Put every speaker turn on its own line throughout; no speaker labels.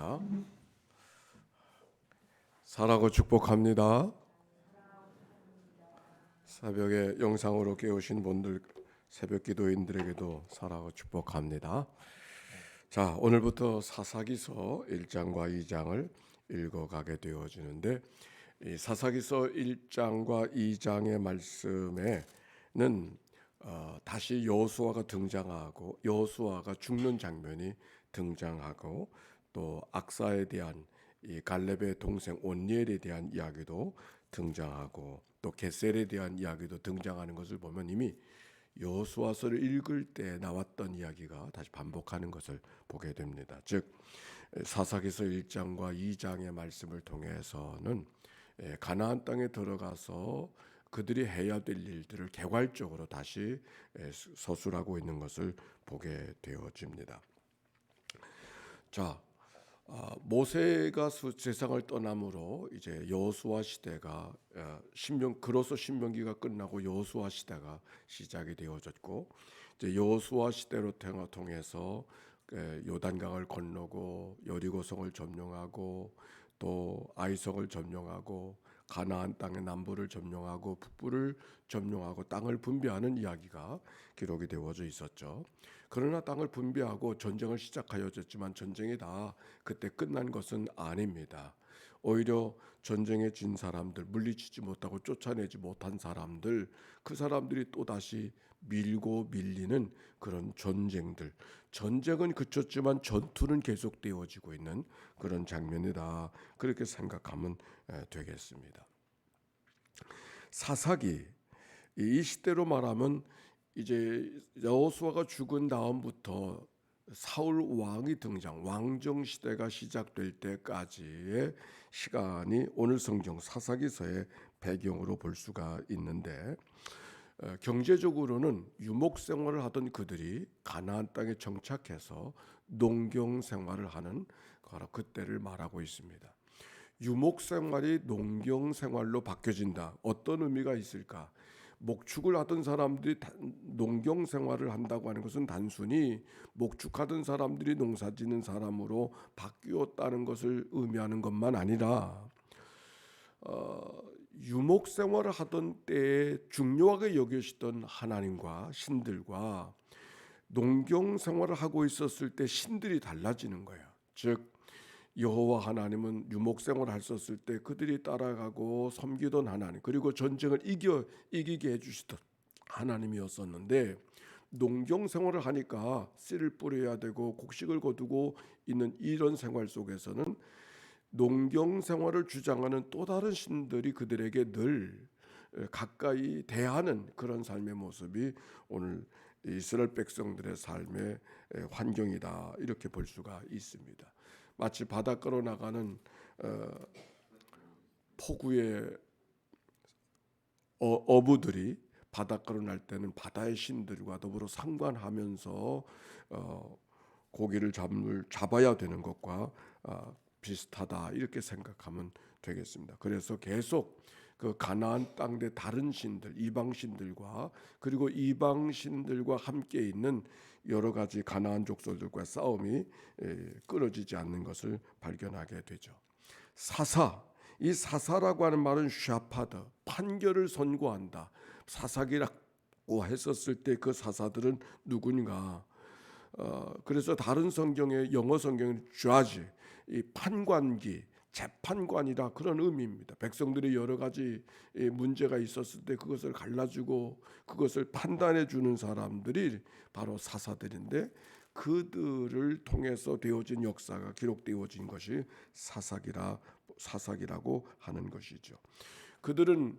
기도하겠습니다. 사랑하고 축복합니다. 새벽에 영상으로 깨우신 분들, 새벽 기도인들에게도 사랑하고 축복합니다. 자, 오늘부터 사사기서 1장과 2장을 읽어가게 되어지는데, 이 사사기서 1장과 2장의 말씀에는 다시 여호수아가 등장하고 여호수아가 죽는 장면이 등장하고, 또 악사에 대한 이 갈렙의 동생 온니엘에 대한 이야기도 등장하고, 또 게셀에 대한 이야기도 등장하는 것을 보면 이미 여호수아서를 읽을 때 나왔던 이야기가 다시 반복하는 것을 보게 됩니다. 즉 사사기서 1장과 2장의 말씀을 통해서는 가나안 땅에 들어가서 그들이 해야 될 일들을 개괄적으로 다시 서술하고 있는 것을 보게 되어집니다. 자, 모세가 세상을 떠남으로 이제 여호수아 시대가 그로서 신명기가 끝나고 여호수아 시대가 시작이 되어졌고, 이제 여호수아 시대로 통해서 요단강을 건너고 여리고성을 점령하고 또 아이성을 점령하고 가나안 땅의 남부를 점령하고 북부를 점령하고 땅을 분배하는 이야기가 기록이 되어져 있었죠. 그러나 땅을 분배하고 전쟁을 시작하였지만 전쟁이 다 그때 끝난 것은 아닙니다. 오히려 전쟁에 진 사람들, 물리치지 못하고 쫓아내지 못한 사람들, 그 사람들이 또다시 밀고 밀리는 그런 전쟁들, 전쟁은 그쳤지만 전투는 계속되어지고 있는 그런 장면이다, 그렇게 생각하면 되겠습니다. 사사기, 이 시대로 말하면 이제 여호수아가 죽은 다음부터 사울 왕이 등장, 왕정 시대가 시작될 때까지의 시간이 오늘 성경 사사기서의 배경으로 볼 수가 있는데, 경제적으로는 유목 생활을 하던 그들이 가나안 땅에 정착해서 농경 생활을 하는 바로 그때를 말하고 있습니다. 유목 생활이 농경 생활로 바뀌어진다. 어떤 의미가 있을까? 목축을 하던 사람들이 농경 생활을 한다고 하는 것은 단순히 목축하던 사람들이 농사짓는 사람으로 바뀌었다는 것을 의미하는 것만 아니라 유목 생활을 하던 때에 중요하게 여기시던 하나님과 신들과 농경 생활을 하고 있었을 때 신들이 달라지는 거예요. 즉 여호와 하나님은 유목 생활을 했었을 때 그들이 따라가고 섬기던 하나님, 그리고 전쟁을 이기게 해주시던 하나님이었었는데, 농경 생활을 하니까 씨를 뿌려야 되고 곡식을 거두고 있는 이런 생활 속에서는 농경 생활을 주장하는 또 다른 신들이 그들에게 늘 가까이 대하는 그런 삶의 모습이 오늘 이스라엘 백성들의 삶의 환경이다, 이렇게 볼 수가 있습니다. 마치 바닷가로 나가는 포구의 어부들이 바닷가로 날 때는 바다의 신들과 더불어 상관하면서 고기를 잡아야 되는 것과 비슷하다, 이렇게 생각하면 되겠습니다. 그래서 계속 그 가나안 땅의 다른 신들, 이방 신들과 그리고 이방 신들과 함께 있는 여러 가지 가나안 족속들과 싸움이 끊어지지 않는 것을 발견하게 되죠. 이 사사라고 하는 말은 샤파드, 판결을 선고한다. 사사기라고 했었을 때 그 사사들은 누군가? 그래서 다른 성경에, 영어 성경은 judge, 이 판관기, 재판관이라 그런 의미입니다. 백성들이 여러 가지 문제가 있었을 때 그것을 갈라주고 그것을 판단해 주는 사람들이 바로 사사들인데, 그들을 통해서 되어진 역사가 기록되어진 것이 사사기라고 하는 것이죠. 그들은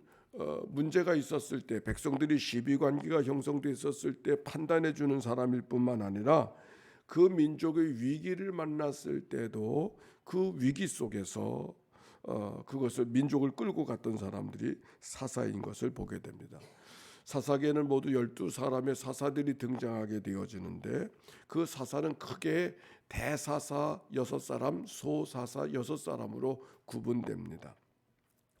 문제가 있었을 때, 백성들이 시비관계가 형성돼 있었을 때 판단해 주는 사람일 뿐만 아니라 그 민족의 위기를 만났을 때도 그 위기 속에서 그것을 민족을 끌고 갔던 사람들이 사사인 것을 보게 됩니다. 사사기에는 모두 12사람의 사사들이 등장하게 되어지는데, 그 사사는 크게 대사사 6사람, 소사사 6사람으로 구분됩니다.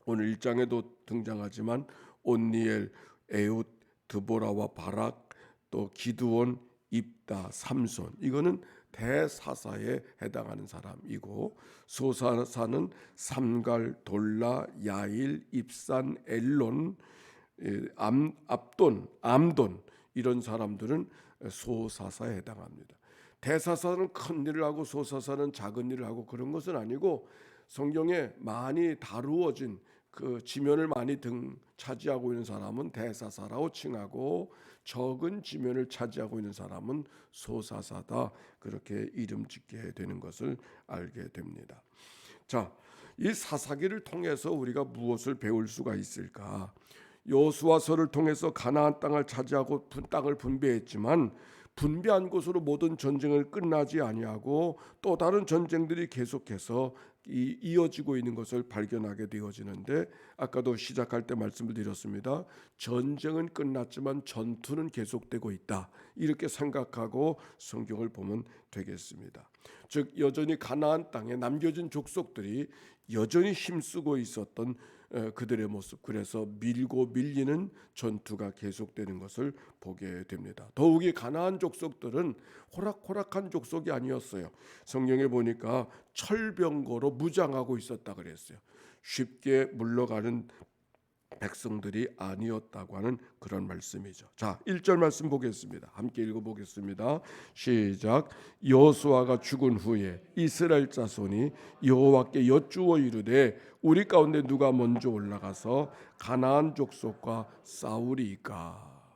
오늘 1장에도 등장하지만 온니엘, 에훗, 드보라와 바락, 또 기드온, 입다, 삼손, 이거는 대사사에 해당하는 사람이고, 소사사는 삼갈, 돌라, 야일, 입산, 엘론, 압돈, 암돈 이런 사람들은 소사사에 해당합니다. 대사사는 큰 일을 하고 소사사는 작은 일을 하고 그런 것은 아니고, 성경에 많이 다루어진 그 지면을 많이 차지하고 있는 사람은 대사사라고 칭하고, 적은 지면을 차지하고 있는 사람은 소사사다, 그렇게 이름 짓게 되는 것을 알게 됩니다. 자, 이 사사기를 통해서 우리가 무엇을 배울 수가 있을까? 여호수아서를 통해서 가나안 땅을 차지하고 땅을 분배했지만, 분배한 곳으로 모든 전쟁을 끝나지 아니하고 또 다른 전쟁들이 계속해서 이어지고 있는 것을 발견하게 되어지는데, 아까도 시작할 때 말씀을 드렸습니다. 전쟁은 끝났지만 전투는 계속되고 있다, 이렇게 생각하고 성경을 보면 되겠습니다. 즉 여전히 가나안 땅에 남겨진 족속들이 여전히 힘쓰고 있었던 그들의 모습, 그래서 밀고 밀리는 전투가 계속되는 것을 보게 됩니다. 더욱이 가나안 족속들은 호락호락한 족속이 아니었어요. 성경에 보니까 철병거로 무장하고 있었다 그랬어요. 쉽게 물러가는 백성들이 아니었다고 하는 그런 말씀이죠. 자, 1절 말씀 보겠습니다. 함께 읽어보겠습니다. 시작. 여호수아가 죽은 후에 이스라엘 자손이 여호와께 여쭈어 이르되 우리 가운데 누가 먼저 올라가서 가나안 족속과 싸우리이까.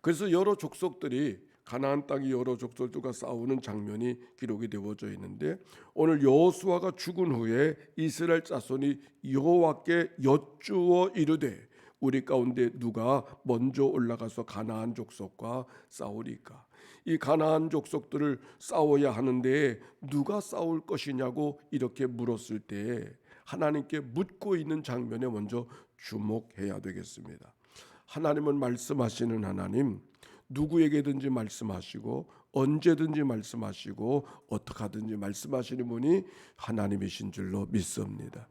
그래서 여러 족속들이 가나안 땅이 여러 족속들과 싸우는 장면이 기록이 되어져 있는데, 오늘 여호수아가 죽은 후에 이스라엘 자손이 여호와께 여쭈어 이르되 우리 가운데 누가 먼저 올라가서 가나안 족속과 싸우리까. 이 가나안 족속들을 싸워야 하는데 누가 싸울 것이냐고 이렇게 물었을 때 하나님께 묻고 있는 장면에 먼저 주목해야 되겠습니다. 하나님은 말씀하시는 하나님, 누구에게든지 말씀하시고 언제든지 말씀하시고 어떻게 하든지 말씀하시는 분이 하나님이신 줄로 믿습니다.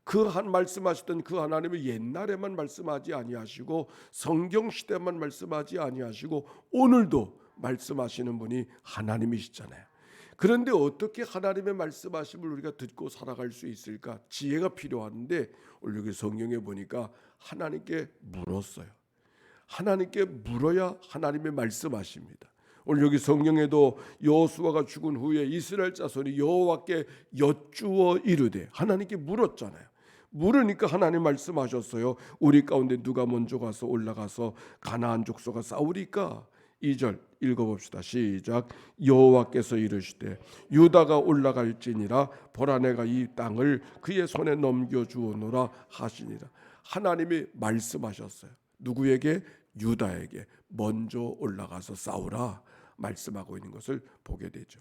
그 한 말씀하시던 그 하나님은 옛날에만 말씀하지 아니하시고 성경 시대만 말씀하지 아니하시고 오늘도 말씀하시는 분이 하나님이시잖아요. 그런데 어떻게 하나님의 말씀하심을 우리가 듣고 살아갈 수 있을까? 지혜가 필요한데 오늘 여기 성경에 보니까 하나님께 물었어요. 하나님께 물어야 하나님의 말씀하십니다. 오늘 여기 성경에도 여호수아가 죽은 후에 이스라엘 자손이 여호와께 여쭈어 이르되 하나님께 물었잖아요. 물으니까 하나님 말씀하셨어요. 우리 가운데 누가 먼저 가서 올라가서 가나안 족속과 싸우리까? 2절 읽어봅시다. 시작. 여호와께서 이르시되 유다가 올라갈지니라 보라 내가 이 땅을 그의 손에 넘겨주오노라 하시니라. 하나님이 말씀하셨어요. 누구에게? 유다에게 먼저 올라가서 싸우라 말씀하고 있는 것을 보게 되죠.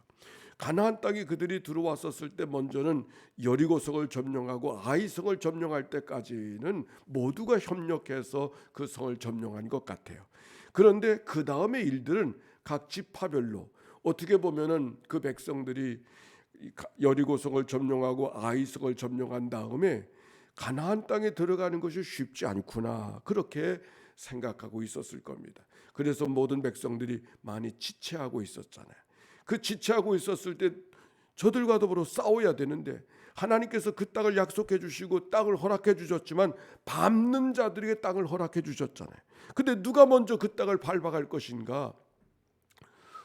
가나안 땅에 그들이 들어왔었을 때 먼저는 여리고성을 점령하고 아이성을 점령할 때까지는 모두가 협력해서 그 성을 점령한 것 같아요. 그런데 그 다음의 일들은 각 지파별로 어떻게 보면은 그 백성들이 여리고성을 점령하고 아이성을 점령한 다음에 가나안 땅에 들어가는 것이 쉽지 않구나, 그렇게 생각하고 있었을 겁니다. 그래서 모든 백성들이 많이 지체하고 있었잖아요. 그 지체하고 있었을 때 저들과 더불어 싸워야 되는데 하나님께서 그 땅을 약속해 주시고 땅을 허락해 주셨지만 밟는 자들에게 땅을 허락해 주셨잖아요. 근데 누가 먼저 그 땅을 밟아갈 것인가?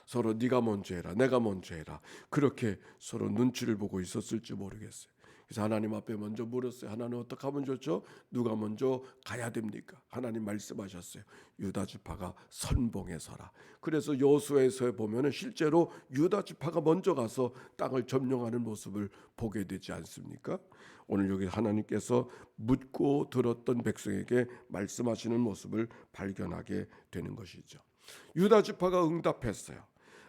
서로 네가 먼저 해라, 내가 먼저 해라, 그렇게 서로 눈치를 보고 있었을지 모르겠어요. 그래서 하나님 앞에 먼저 물었어요. 하나님 어떻게 하면 좋죠? 누가 먼저 가야 됩니까? 하나님 말씀하셨어요. 유다 지파가 선봉에 서라. 그래서 여호수아에서 보면은 실제로 유다 지파가 먼저 가서 땅을 점령하는 모습을 보게 되지 않습니까? 오늘 여기 하나님께서 묻고 들었던 백성에게 말씀하시는 모습을 발견하게 되는 것이죠. 유다 지파가 응답했어요.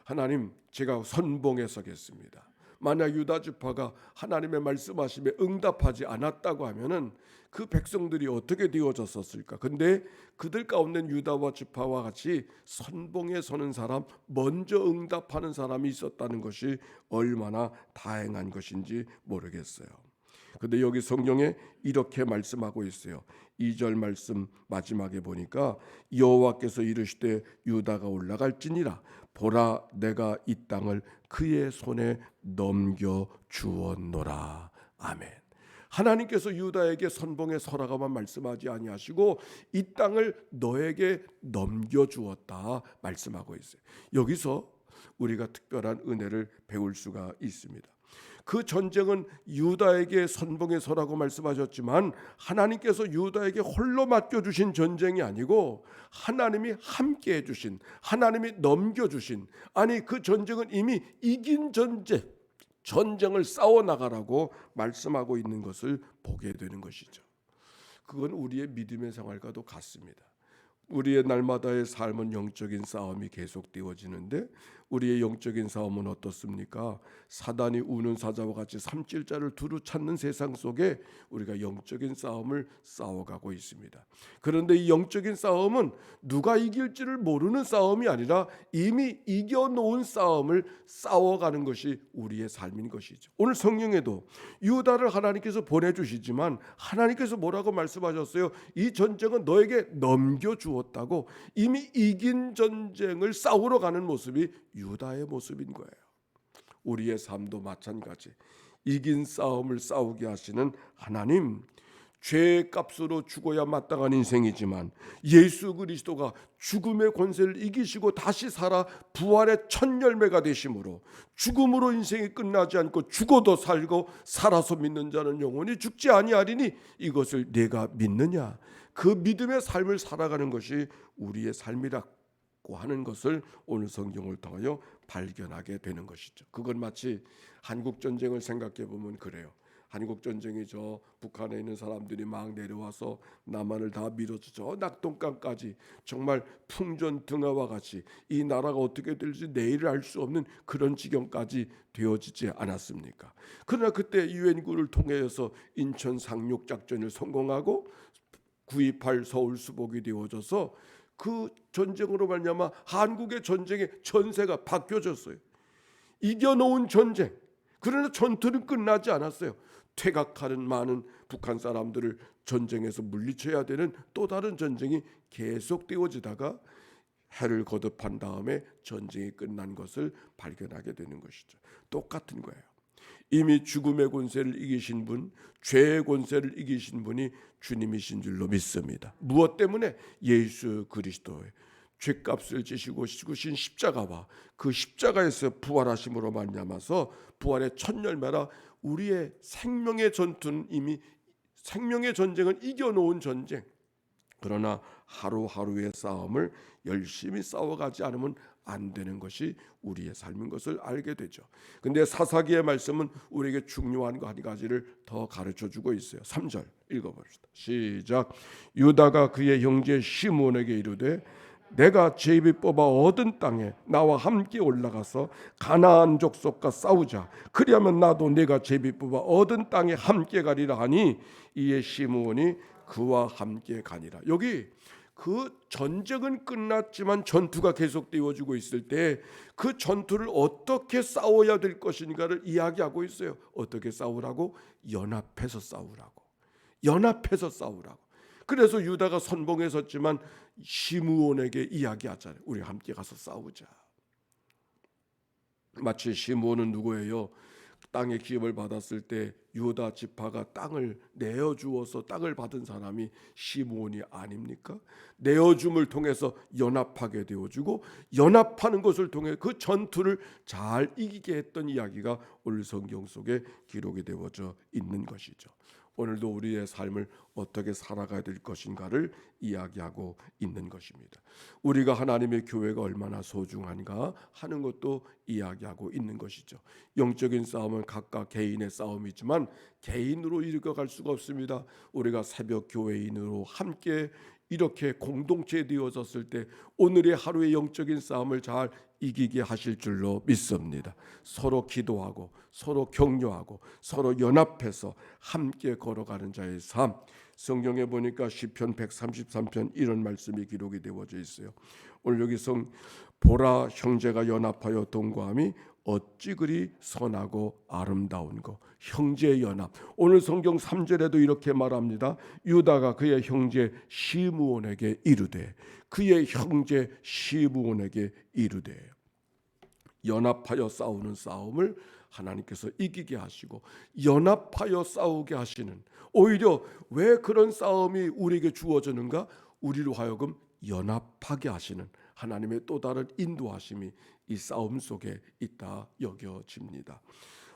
하나님, 제가 선봉에 서겠습니다. 만약 유다 지파가 하나님의 말씀하심에 응답하지 않았다고 하면은 그 백성들이 어떻게 되어졌었을까? 근데 그들 가운데 유다와 지파와 같이 선봉에 서는 사람, 먼저 응답하는 사람이 있었다는 것이 얼마나 다행한 것인지 모르겠어요. 근데 여기 성경에 이렇게 말씀하고 있어요. 2절 말씀 마지막에 보니까 여호와께서 이르시되 유다가 올라갈지니라 보라 내가 이 땅을 그의 손에 넘겨 주었노라. 아멘. 하나님께서 유다에게 선봉에 서라가만 말씀하지 아니하시고 이 땅을 너에게 넘겨 주었다 말씀하고 있어요. 여기서 우리가 특별한 은혜를 배울 수가 있습니다. 그 전쟁은 유다에게 선봉에 서라고 말씀하셨지만 하나님께서 유다에게 홀로 맡겨주신 전쟁이 아니고 하나님이 함께 해주신, 하나님이 넘겨주신, 아니 그 전쟁은 이미 이긴 전쟁을 싸워나가라고 말씀하고 있는 것을 보게 되는 것이죠. 그건 우리의 믿음의 생활과도 같습니다. 우리의 날마다의 삶은 영적인 싸움이 계속되어지는데 우리의 영적인 싸움은 어떻습니까? 사단이 우는 사자와 같이 삼킬자를 두루 찾는 세상 속에 우리가 영적인 싸움을 싸워가고 있습니다. 그런데 이 영적인 싸움은 누가 이길지를 모르는 싸움이 아니라 이미 이겨놓은 싸움을 싸워가는 것이 우리의 삶인 것이죠. 오늘 성경에도 유다를 하나님께서 보내주시지만 하나님께서 뭐라고 말씀하셨어요? 이 전쟁은 너에게 넘겨주었다고. 이미 이긴 전쟁을 싸우러 가는 모습이 유다의 모습인 거예요. 우리의 삶도 마찬가지. 이긴 싸움을 싸우게 하시는 하나님, 죄의 값으로 죽어야 마땅한 인생이지만 예수 그리스도가 죽음의 권세를 이기시고 다시 살아 부활의 첫 열매가 되심으로 죽음으로 인생이 끝나지 않고 죽어도 살고 살아서 믿는 자는 영원히 죽지 아니하리니 이것을 내가 믿느냐? 그 믿음의 삶을 살아가는 것이 우리의 삶이라고 하는 것을 오늘 성경을 통하여 발견하게 되는 것이죠. 그건 마치 한국 전쟁을 생각해 보면 그래요. 한국 전쟁이 저 북한에 있는 사람들이 막 내려와서 남한을 다 밀어서 저 낙동강까지 정말 풍전등화와 같이 이 나라가 어떻게 될지 내일을 알 수 없는 그런 지경까지 되어지지 않았습니까? 그러나 그때 유엔군을 통해서 인천 상륙 작전을 성공하고 9.28 서울 수복이 되어져서 그 전쟁으로 말미암아 한국의 전쟁의 전세가 바뀌어졌어요. 이겨놓은 전쟁. 그러나 전투는 끝나지 않았어요. 퇴각하는 많은 북한 사람들을 전쟁에서 물리쳐야 되는 또 다른 전쟁이 계속되어지다가 해를 거듭한 다음에 전쟁이 끝난 것을 발견하게 되는 것이죠. 똑같은 거예요. 이미 죽음의 권세를 이기신 분, 죄의 권세를 이기신 분이 주님이신 줄로 믿습니다. 무엇 때문에? 예수 그리스도의 죄값을 지시고 죽으신 십자가와 그 십자가에서 부활하심으로 말미암아서 부활의 첫 열매라 우리의 생명의 전투는 이미 생명의 전쟁은 이겨놓은 전쟁. 그러나 하루하루의 싸움을 열심히 싸워가지 않으면 안 되는 것이 우리의 삶인 것을 알게 되죠. 근데 사사기의 말씀은 우리에게 중요한 거 한 가지를 더 가르쳐주고 있어요. 3절 읽어봅시다. 시작. 유다가 그의 형제 시므온에게 이르되 내가 제비 뽑아 얻은 땅에 나와 함께 올라가서 가나안 족속과 싸우자. 그리하면 나도 내가 제비 뽑아 얻은 땅에 함께 가리라 하니 이에 시므온이 그와 함께 가니라. 여기 그 전쟁은 끝났지만 전투가 계속되어지고 있을 때 그 전투를 어떻게 싸워야 될 것인가를 이야기하고 있어요. 어떻게 싸우라고? 연합해서 싸우라고. 연합해서 싸우라고. 그래서 유다가 선봉에 섰지만 시므온에게 이야기하잖아요. 우리 함께 가서 싸우자. 마치 시므온은 누구예요? 땅의 기업을 받았을 때 유다 지파가 땅을 내어주어서 땅을 받은 사람이 시므온이 아닙니까? 내어줌을 통해서 연합하게 되어주고 연합하는 것을 통해 그 전투를 잘 이기게 했던 이야기가 오늘 성경 속에 기록이 되어져 있는 것이죠. 오늘도 우리의 삶을 어떻게 살아가야 될 것인가를 이야기하고 있는 것입니다. 우리가 하나님의 교회가 얼마나 소중한가 하는 것도 이야기하고 있는 것이죠. 영적인 싸움은 각각 개인의 싸움이지만 개인으로 이끌어갈 수가 없습니다. 우리가 새벽 교회인으로 함께 이렇게 공동체 되어졌을 때 오늘의 하루의 영적인 싸움을 잘 이기게 하실 줄로 믿습니다. 서로 기도하고 서로 격려하고 서로 연합해서 함께 걸어가는 자의 삶. 성경에 보니까 시편 133편 이런 말씀이 기록이 되어져 있어요. 오늘 여기 보라 형제가 연합하여 동거함이 어찌 그리 선하고 아름다운 거. 형제의 연합. 오늘 성경 3절에도 이렇게 말합니다. 유다가 그의 형제 시므온에게 이르되, 그의 형제 시므온에게 이르되. 연합하여 싸우는 싸움을 하나님께서 이기게 하시고 연합하여 싸우게 하시는, 오히려 왜 그런 싸움이 우리에게 주어지는가? 우리로 하여금 연합하게 하시는 하나님의 또 다른 인도하심이 이 싸움 속에 있다 여겨집니다.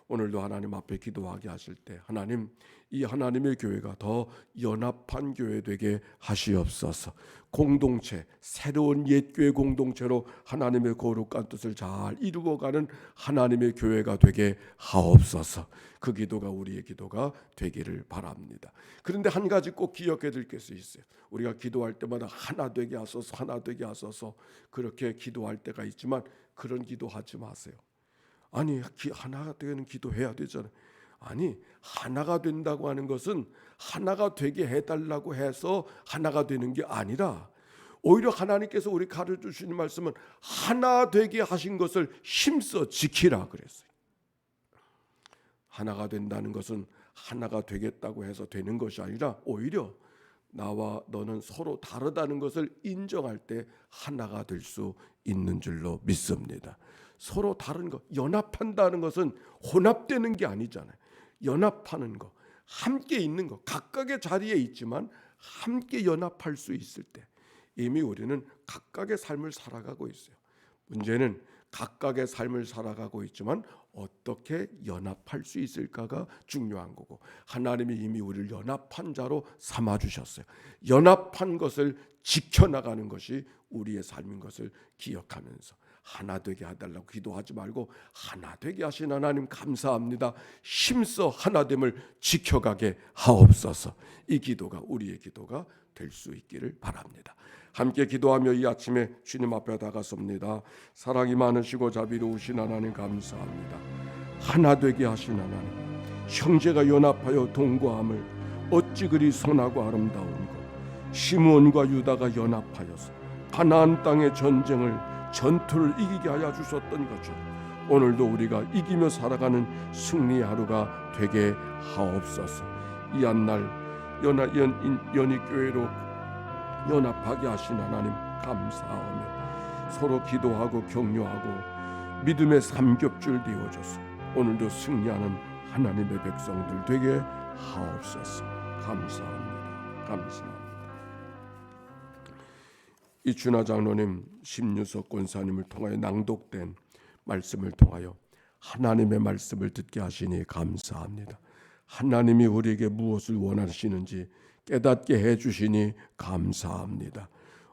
오늘도 하나님 앞에 기도하게 하실 때 하나님, 이 하나님의 교회가 더 연합한 교회 되게 하시옵소서. 공동체, 새로운 옛교회 공동체로 하나님의 거룩한 뜻을 잘 이루어가는 하나님의 교회가 되게 하옵소서. 그 기도가 우리의 기도가 되기를 바랍니다. 그런데 한 가지 꼭 기억해야 될 것이 있어요. 우리가 기도할 때마다 하나 되게 하소서, 하나 되게 하소서 그렇게 기도할 때가 있지만 그런 기도하지 마세요. 아니, 하나가 되는 기도해야 되잖아요. 아니, 하나가 된다고 하는 것은 하나가 되게 해달라고 해서 하나가 되는 게 아니라, 오히려 하나님께서 우리 가르쳐 주시는 말씀은 하나 되게 하신 것을 힘써 지키라 그랬어요. 하나가 된다는 것은 하나가 되겠다고 해서 되는 것이 아니라, 오히려 나와 너는 서로 다르다는 것을 인정할 때 하나가 될 수 있는 줄로 믿습니다. 서로 다른 것, 연합한다는 것은 혼합되는 게 아니잖아요. 연합하는 것, 함께 있는 것, 각각의 자리에 있지만 함께 연합할 수 있을 때 이미 우리는 각각의 삶을 살아가고 있어요. 문제는 각각의 삶을 살아가고 있지만 어떻게 연합할 수 있을까가 중요한 거고, 하나님이 이미 우리를 연합한 자로 삼아주셨어요. 연합한 것을 지켜나가는 것이 우리의 삶인 것을 기억하면서 하나 되게 해달라고 기도하지 말고 하나 되게 하신 하나님 감사합니다. 힘써 하나됨을 지켜가게 하옵소서. 이 기도가 우리의 기도가 될 수 있기를 바랍니다. 함께 기도하며 이 아침에 주님 앞에 다가섭니다. 사랑이 많으시고 자비로우신 하나님 감사합니다. 하나 되게 하신 하나님, 형제가 연합하여 동거함을 어찌 그리 선하고 아름다운 것. 시므온과 유다가 연합하여서 가나안 땅의 전투를 이기게 하여 주셨던 것처럼 오늘도 우리가 이기며 살아가는 승리의 하루가 되게 하옵소서. 이 한날 연희교회로 연합하게 하신 하나님 감사하며 서로 기도하고 격려하고 믿음의 삼겹줄 되어줘서 오늘도 승리하는 하나님의 백성들 되게 하옵소서. 감사합니다. 감사합니다. 이춘하 장로님, 심유석 권사님을 통하여 낭독된 말씀을 통하여 하나님의 말씀을 듣게 하시니 감사합니다. 하나님이 우리에게 무엇을 원하시는지 깨닫게 해주시니 감사합니다.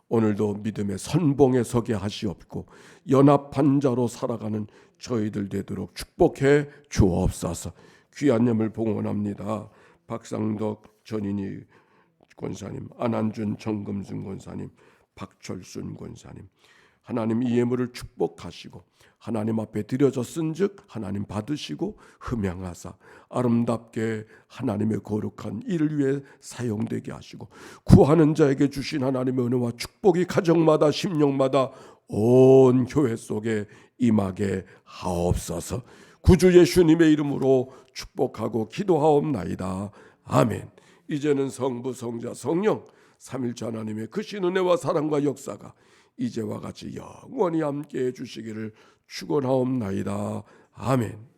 오늘도 믿음의 선봉에 서게 하시옵고 연합한 자로 살아가는 저희들 되도록 축복해 주옵소서. 귀한 염을 봉헌합니다. 박상덕 전인희 권사님, 안한준 정금순 권사님, 박철순 권사님, 하나님 이 예물을 축복하시고 하나님 앞에 드려졌은즉 하나님 받으시고 흠양하사 아름답게 하나님의 거룩한 일을 위해 사용되게 하시고 구하는 자에게 주신 하나님의 은혜와 축복이 가정마다 심령마다 온 교회 속에 임하게 하옵소서. 구주 예수님의 이름으로 축복하고 기도하옵나이다. 아멘. 이제는 성부 성자 성령 삼일체 하나님의 크신 은혜와 사랑과 역사가 이제와 같이 영원히 함께해 주시기를 축원하옵나이다. 아멘.